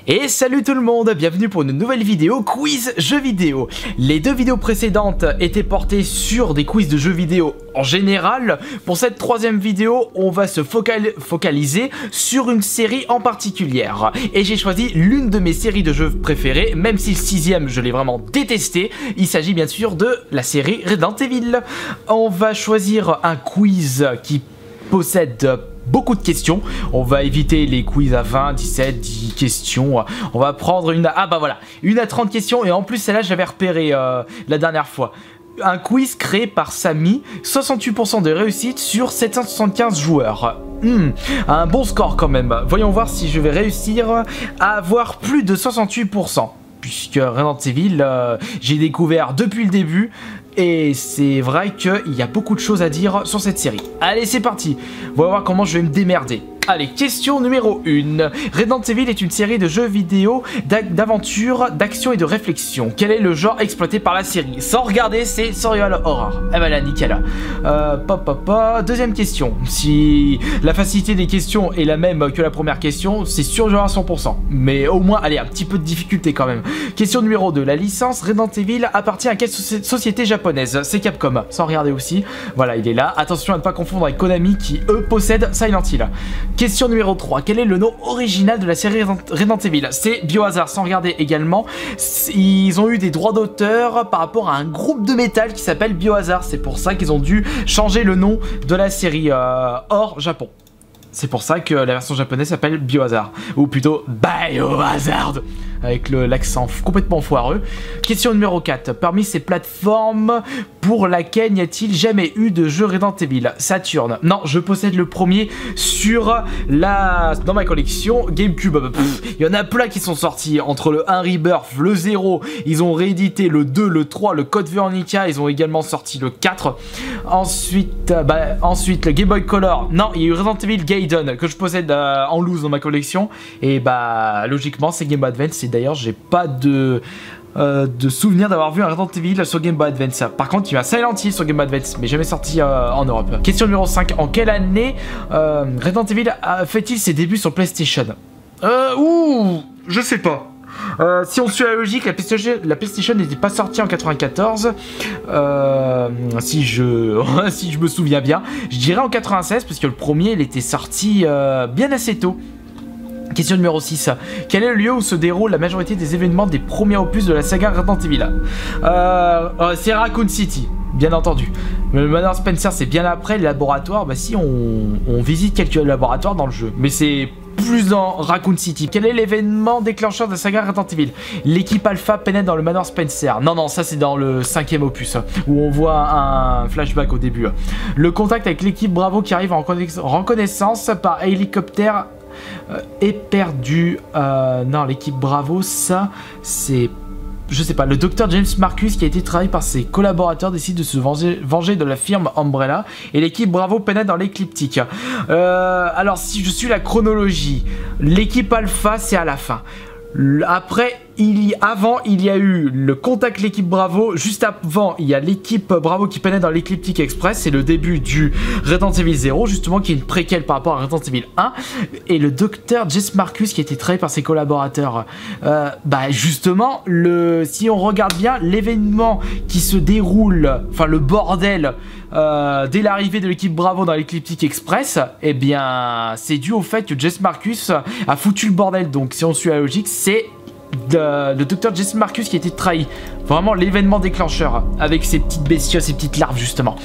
Et salut tout le monde, bienvenue pour une nouvelle vidéo quiz jeux vidéo. Les deux vidéos précédentes étaient portées sur des quiz de jeux vidéo en général. Pour cette troisième vidéo, on va se focaliser sur une série en particulier. Et j'ai choisi l'une de mes séries de jeux préférées, même si le sixième je l'ai vraiment détesté. Il s'agit bien sûr de la série Resident Evil. On va choisir un quiz qui possède beaucoup de questions. On va éviter les quiz à 20, 17, 10 questions. On va prendre une... Ah bah voilà, une à 30 questions. Et en plus celle-là j'avais repéré la dernière fois. Un quiz créé par Samy, 68% de réussite sur 775 joueurs. Un bon score quand même. Voyons voir si je vais réussir à avoir plus de 68%. Puisque Resident Evil, j'ai découvert depuis le début. Et c'est vrai qu'il y a beaucoup de choses à dire sur cette série. Allez, c'est parti. On va voir comment je vais me démerder. Allez, question numéro 1. Resident Evil est une série de jeux vidéo d'aventure, d'action et de réflexion. Quel est le genre exploité par la série? Sans regarder, c'est Survival Horror. Eh ben là, nickel. Deuxième question. Si la facilité des questions est la même que la première question, c'est sûr genre à 100%. Mais au moins, allez, un petit peu de difficulté quand même. Question numéro 2. La licence Resident Evil appartient à quelle société japonaise? C'est Capcom. Sans regarder aussi. Voilà, il est là. Attention à ne pas confondre avec Konami qui, eux, possèdent Silent Hill. Question numéro 3. Quel est le nom original de la série Resident Evil? C'est Biohazard, sans regarder également. Ils ont eu des droits d'auteur par rapport à un groupe de métal qui s'appelle Biohazard. C'est pour ça qu'ils ont dû changer le nom de la série hors Japon. C'est pour ça que la version japonaise s'appelle Biohazard. Ou plutôt Biohazard. Avec l'accent complètement foireux. Question numéro 4. Parmi ces plateformes, pour laquelle n'y a-t-il jamais eu de jeu Resident Evil? Saturn. Non, je possède le premier dans ma collection GameCube. Il y en a plein qui sont sortis. Entre le 1 Rebirth, le 0, ils ont réédité le 2, le 3, le Code Veronica, ils ont également sorti le 4. Ensuite, le Game Boy Color. Non, il y a eu Resident Evil Gaiden que je possède en loose dans ma collection. Et bah, logiquement, c'est Game Boy Advance. Et d'ailleurs, j'ai pas de souvenir d'avoir vu un Resident Evil sur Game Boy Advance. Par contre, il y a un Silent Hill sur Game Boy Advance, mais jamais sorti en Europe. Question numéro 5. En quelle année Resident Evil fait-il ses débuts sur PlayStation? Je sais pas. Si on suit la logique, la PlayStation n'était pas sortie en 94. Si je me souviens bien, je dirais en 96 parce que le premier il était sorti bien assez tôt. Question numéro 6. Quel est le lieu où se déroule la majorité des événements des premiers opus de la saga Resident Evil? C'est Raccoon City, bien entendu. Le Manoir Spencer, c'est bien après. Les laboratoires, bah si, on visite quelques laboratoires dans le jeu. Mais c'est plus dans Raccoon City. Quel est l'événement déclencheur de la saga Resident Evil? L'équipe Alpha pénètre dans le Manoir Spencer. Non, ça c'est dans le 5e opus, où on voit un flashback au début. Le contact avec l'équipe Bravo qui arrive en reconnaissance par hélicoptère est perdu. Non, l'équipe Bravo, ça c'est... Je sais pas, le docteur James Marcus qui a été travaillé par ses collaborateurs décide de se venger de la firme Umbrella et l'équipe Bravo pénètre dans l'écliptique. Alors si je suis la chronologie, l'équipe Alpha c'est à la fin. Après, avant, il y a eu le contact l'équipe Bravo. Juste avant, il y a l'équipe Bravo qui pénètre dans l'Ecliptic Express. C'est le début du Resident Evil 0, justement, qui est une préquelle par rapport à Resident Evil 1. Et le docteur Jess Marcus qui a été travaillé par ses collaborateurs. Justement, si on regarde bien, l'événement qui se déroule, enfin le bordel, dès l'arrivée de l'équipe Bravo dans l'Ecliptic Express, eh bien, c'est dû au fait que Jess Marcus a foutu le bordel. Donc, si on suit la logique, c'est le docteur Jess Marcus qui a été trahi. Vraiment l'événement déclencheur avec ces petites bestioles, ces petites larves justement.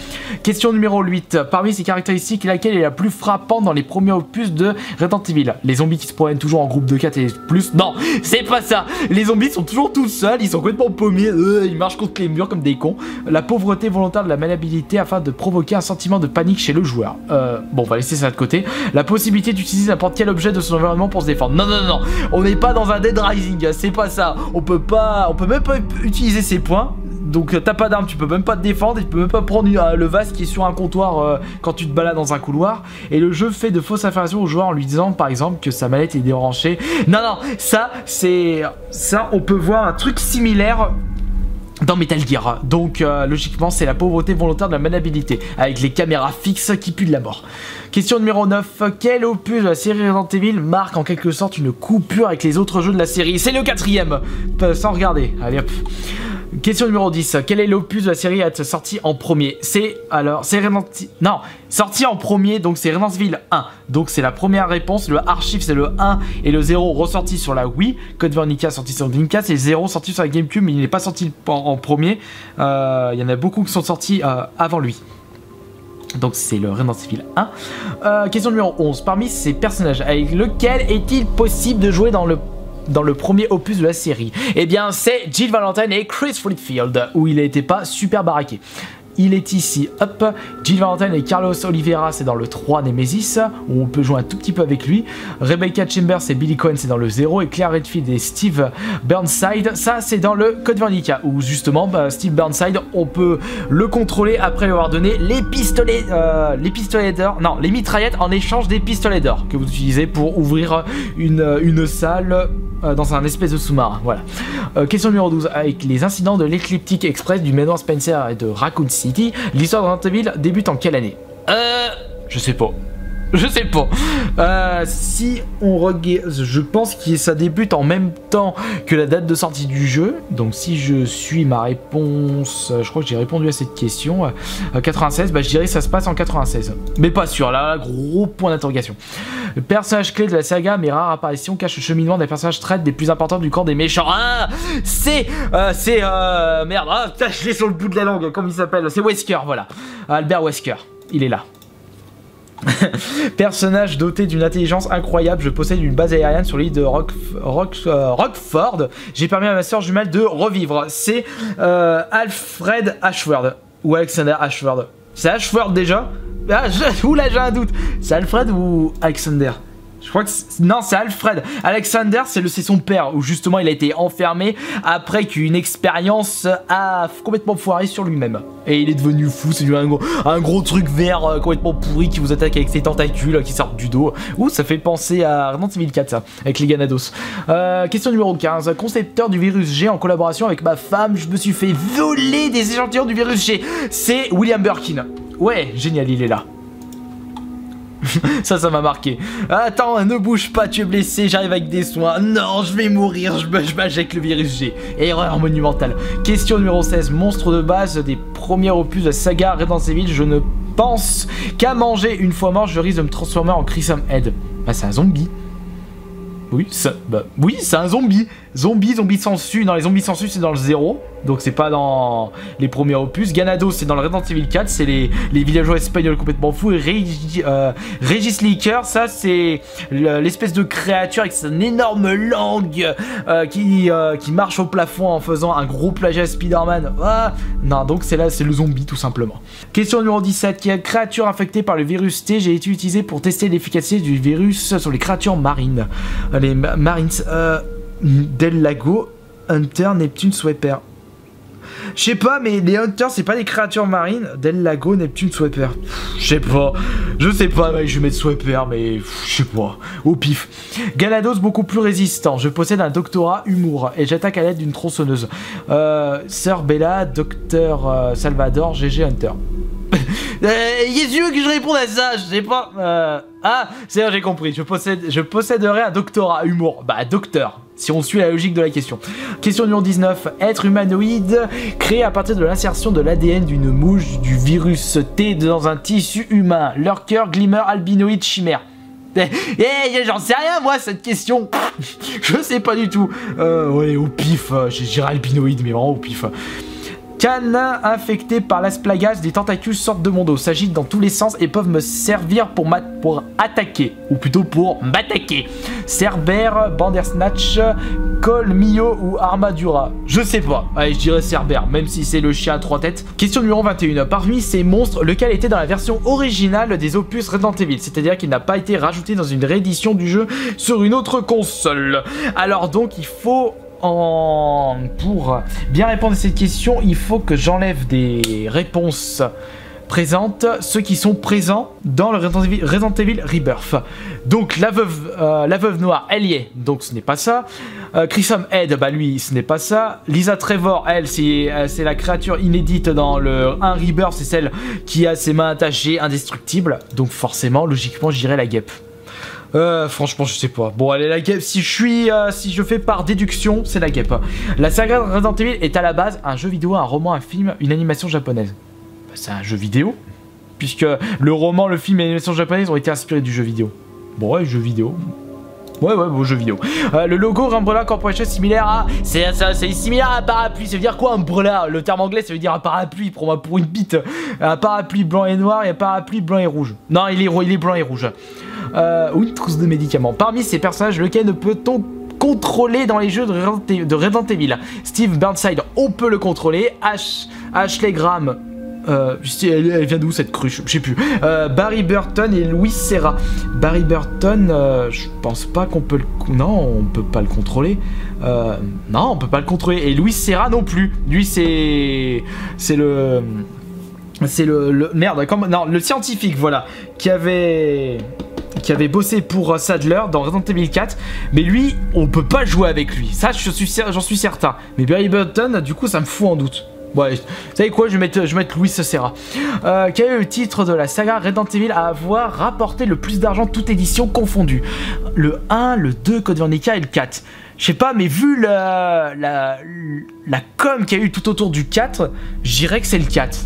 Question numéro 8. Parmi ces caractéristiques, laquelle est la plus frappante dans les premiers opus de Resident Evil? Les zombies qui se promènent toujours en groupe de 4 et plus. Non, c'est pas ça. Les zombies sont toujours tout seuls, ils sont complètement paumés, ils marchent contre les murs comme des cons. La pauvreté volontaire de la maniabilité afin de provoquer un sentiment de panique chez le joueur. Bon, on va laisser ça de côté. La possibilité d'utiliser n'importe quel objet de son environnement pour se défendre. Non, on n'est pas dans un Dead Rising, c'est pas ça. On peut même pas utiliser ses points. Donc t'as pas d'arme, tu peux même pas te défendre et tu peux même pas prendre le vase qui est sur un comptoir quand tu te balades dans un couloir. Et le jeu fait de fausses affirmations au joueur en lui disant par exemple que sa mallette est débranchée. Non, ça on peut voir un truc similaire dans Metal Gear. Donc logiquement c'est la pauvreté volontaire de la maniabilité, avec les caméras fixes qui puent de la mort. Question numéro 9. Quel opus de la série Resident Evil marque en quelque sorte une coupure avec les autres jeux de la série? C'est le 4ème, sans regarder. Allez hop. Question numéro 10. Quel est l'opus de la série à être sorti en premier? C'est Resident Evil... Non, sorti en premier, donc c'est Resident Evil 1. Donc c'est la première réponse. Le archive c'est le 1 et le 0 ressorti sur la Wii. Code Veronica sorti sur Dreamcast et le 0 sorti sur la GameCube, mais il n'est pas sorti en premier. Il y en a beaucoup qui sont sortis avant lui. Donc c'est le Resident Evil 1. Question numéro 11. Parmi ces personnages, avec lequel est-il possible de jouer dans le premier opus de la série? Eh bien c'est Jill Valentine et Chris Redfield, où il n'était pas super baraqué. Il est ici, hop, Jill Valentine et Carlos Oliveira, c'est dans le 3 Nemesis, où on peut jouer un tout petit peu avec lui. Rebecca Chambers et Billy Cohen, c'est dans le 0, et Claire Redfield et Steve Burnside, ça c'est dans le Code Veronica, où justement, Steve Burnside, on peut le contrôler après lui avoir donné les pistolets d'or, non, les mitraillettes en échange des pistolets d'or, que vous utilisez pour ouvrir une salle dans un espèce de sous-marin, voilà. Question numéro 12, avec les incidents de l'Ecliptic Express, du manoir Spencer et de Raccoon City, l'histoire de Resident Evil débute en quelle année? Je sais pas. Je sais pas. Si on regarde, je pense que ça débute en même temps que la date de sortie du jeu. Donc si je suis ma réponse, je crois que j'ai répondu à cette question. 96, bah je dirais que ça se passe en 96. Mais pas sûr, là, gros point d'interrogation. Le personnage clé de la saga, mais rare apparition, cache le cheminement des personnages traite des plus importants du camp des méchants. Ah, merde, putain, je l'ai sur le bout de la langue, comment il s'appelle? C'est Wesker, voilà. Albert Wesker, il est là. Personnage doté d'une intelligence incroyable, je possède une base aérienne sur l'île de Rockford. J'ai permis à ma soeur jumelle de revivre. C'est Alfred Ashford ou Alexander Ashford. C'est Ashford déjà? Oula, j'ai un doute. C'est Alfred ou Alexander? Je crois que non, c'est Alfred. Alexander, c'est son père, où justement il a été enfermé après qu'une expérience a complètement foiré sur lui-même. Et il est devenu fou, c'est un gros truc vert complètement pourri qui vous attaque avec ses tentacules qui sortent du dos. Ouh, ça fait penser à Resident Evil 4, ça, avec les Ganados. Question numéro 15. Concepteur du virus G en collaboration avec ma femme, je me suis fait voler des échantillons du virus G. C'est William Birkin. Ouais, génial, il est là. Ça m'a marqué. Attends, ne bouge pas, tu es blessé, j'arrive avec des soins. Non, je vais mourir, je m'injecte le virus G. Erreur monumentale. Question numéro 16. Monstre de base des premiers opus de la saga Resident Evil. Je ne pense qu'à manger une fois mort, je risque de me transformer en Crimson Head. Bah, c'est un zombie. Oui, c'est un zombie. Zombie sangsue. Dans les zombies sangsue, c'est dans le 0. Donc c'est pas dans les premiers opus. Ganados, c'est dans le Resident Evil 4. C'est les villageois espagnols complètement fous. Et Regis Leaker, ça c'est l'espèce de créature avec son énorme langue qui marche au plafond en faisant un gros plagiat à Spider-Man. Non, donc c'est le zombie tout simplement. Question numéro 17. Quelle créature infectée par le virus T j'ai été utilisée pour tester l'efficacité du virus sur les créatures marines? Les Marines, Del Lago, Hunter, Neptune, Sweeper. Je sais pas, mais les Hunters, c'est pas des créatures marines. Del Lago, Neptune, Sweeper. Je sais pas, mais je vais mettre Sweeper, mais je sais pas. Au pif. Ganados, beaucoup plus résistant. Je possède un doctorat humour et j'attaque à l'aide d'une tronçonneuse. Sœur Bella, Docteur Salvador, GG Hunter. Qu'est-ce que je réponde à ça? Je sais pas. C'est là, j'ai compris. Je posséderais un doctorat humour. Bah, docteur. Si on suit la logique de la question. Question numéro 19. Être humanoïde créé à partir de l'insertion de l'ADN d'une mouche du virus T dans un tissu humain. Lurker, glimmer, albinoïde, chimère. J'en sais rien moi cette question. Je sais pas du tout. Ouais, au pif. Je dirais albinoïde, mais vraiment au pif. Canin infecté par l'asplagas, des tentacules sortent de mon dos, s'agitent dans tous les sens et peuvent me servir pour attaquer, ou plutôt pour m'attaquer. Cerbère, Bandersnatch, Colmillo ou Armadura. Je sais pas, allez je dirais Cerbère, même si c'est le chien à 3 têtes. Question numéro 21. Parmi ces monstres, lequel était dans la version originale des opus Resident Evil, c'est-à-dire qu'il n'a pas été rajouté dans une réédition du jeu sur une autre console. Alors donc il faut... Pour bien répondre à cette question, il faut que j'enlève des réponses présente ceux qui sont présents dans le Resident Evil Rebirth. Donc la veuve noire, elle y est, donc ce n'est pas ça. Grissom Head, bah lui, ce n'est pas ça. Lisa Trevor, elle, c'est la créature inédite dans le 1 Rebirth, c'est celle qui a ses mains attachées, indestructibles. Donc forcément, logiquement, j'irai la guêpe. Franchement, je sais pas. Bon, allez, la guêpe, si je fais par déduction, c'est la guêpe. La saga Resident Evil est à la base un jeu vidéo, un roman, un film, une animation japonaise. Bah, c'est un jeu vidéo, puisque le roman, le film et l'animation japonaise ont été inspirés du jeu vidéo. Bon, ouais, jeu vidéo. Ouais, bon jeu vidéo. Le logo Umbrella Corporation similaire à... C'est similaire à un parapluie. Ça veut dire quoi Umbrella? Le terme anglais, ça veut dire un parapluie. Prends-moi pour une bite. Un parapluie blanc et noir et un parapluie blanc et rouge. Non, il est blanc et rouge. Ou une trousse de médicaments. Parmi ces personnages, lequel ne peut-on contrôler dans les jeux de Resident Evil? Steve Burnside, on peut le contrôler. Ashley Graham... elle vient d'où cette cruche? Je sais plus. Barry Burton et Louis Serra. Barry Burton, je pense pas qu'on peut le... Non, on peut pas le contrôler. Non, on peut pas le contrôler. Et Louis Serra non plus. Lui, c'est le... C'est merde, non, le scientifique, voilà, qui avait bossé pour Sadler dans Resident Evil 4, mais lui, on peut pas jouer avec lui. Ça, j'en suis certain. Mais Barry Burton, du coup, ça me fout en doute. Ouais, vous savez quoi, je vais mettre Louis Serra. Quel est le titre de la saga Resident Evil à avoir rapporté le plus d'argent toute édition confondue? Le 1, le 2, Code Veronica et le 4. Je sais pas, mais vu la com qu'il y a eu tout autour du 4, je dirais que c'est le 4.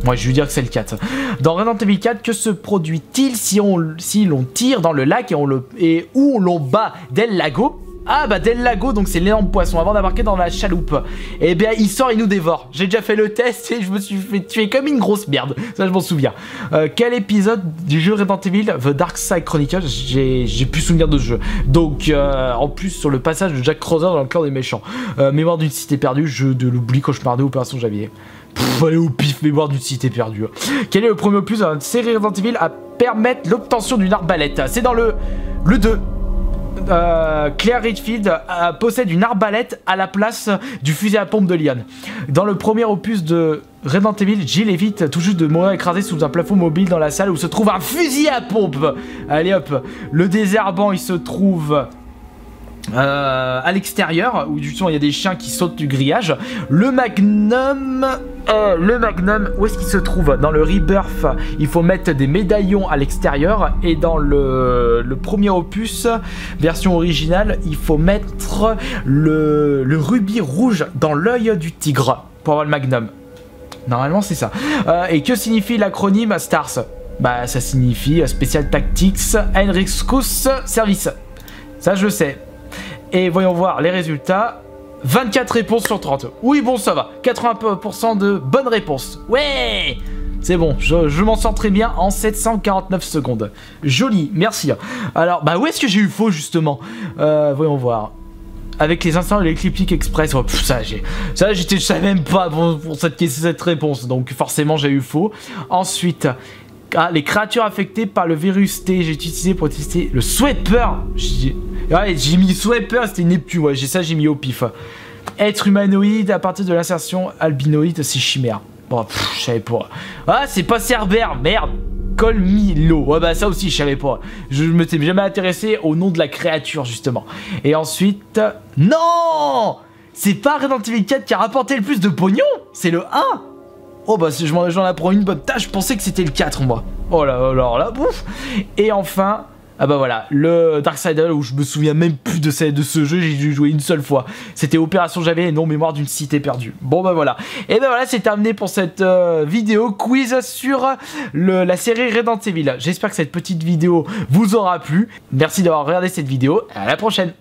Moi, je vais dire que c'est le 4. Dans Resident Evil 4, que se produit-il si l'on tire dans le lac et où l'on bat Del Lago? Ah bah Del Lago, donc c'est l'énorme poisson, avant d'embarquer dans la chaloupe. Et bien il sort, il nous dévore. J'ai déjà fait le test et je me suis fait tuer comme une grosse merde. Ça je m'en souviens. Quel épisode du jeu Resident Evil The Dark Side Chronicles? J'ai plus souvenir de ce jeu. Donc en plus sur le passage de Jack Crowther dans le clan des méchants. Mémoire d'une cité perdue, jeu de l'oubli, cauchemardé, opération Javier. Allez au pif, mémoire d'une cité perdue. Quel est le premier opus dans la série Resident Evil à permettre l'obtention d'une arbalète? C'est dans le 2. Claire Redfield possède une arbalète à la place du fusil à pompe de Leon. Dans le premier opus de Resident Evil, Jill évite tout juste de mourir écrasée sous un plafond mobile dans la salle où se trouve un fusil à pompe. Allez hop, le désherbant il se trouve à l'extérieur où justement il y a des chiens qui sautent du grillage. Le Magnum, où est-ce qu'il se trouve? Dans le Rebirth, il faut mettre des médaillons à l'extérieur, et dans le premier opus, version originale, il faut mettre le rubis rouge dans l'œil du tigre pour avoir le Magnum. Normalement c'est ça. Et que signifie l'acronyme STARS? Bah ça signifie Special Tactics Heinrichskuss Service. Ça je sais. Et voyons voir les résultats. 24 réponses sur 30. Oui, bon, ça va. 80% de bonnes réponses. Ouais! C'est bon, je m'en sors très bien en 749 secondes. Joli, merci. Alors, bah où est-ce que j'ai eu faux, justement? Voyons voir. Avec les instants de l'écliptique express. Oh, pff, je savais même pas pour cette réponse. Donc, forcément, j'ai eu faux. Ensuite... Ah, les créatures affectées par le virus T, j'ai utilisé pour tester le Sweeper. Ouais, j'ai mis Sweeper, c'était Neptune, ouais, j'ai mis au pif. Être humanoïde à partir de l'insertion albinoïde, c'est chimère. Bon, je savais pas. Ah, c'est pas Cerbère, merde. Colmilo, ouais bah ça aussi je savais pas. Je m'étais jamais intéressé au nom de la créature justement. Et ensuite, non, c'est pas Resident Evil 4 qui a rapporté le plus de pognon, c'est le 1. Oh bah j'en apprends une bonne tâche, je pensais que c'était le 4 moi. Oh là, alors là, bouf. Et enfin, ah bah voilà, le Darksiders où je me souviens même plus de ce jeu, j'ai dû jouer une seule fois. C'était Opération Javel et non Mémoire d'une cité perdue. Bon bah voilà. Et bah voilà, c'est terminé pour cette vidéo quiz sur la série Resident Evil. J'espère que cette petite vidéo vous aura plu. Merci d'avoir regardé cette vidéo, à la prochaine.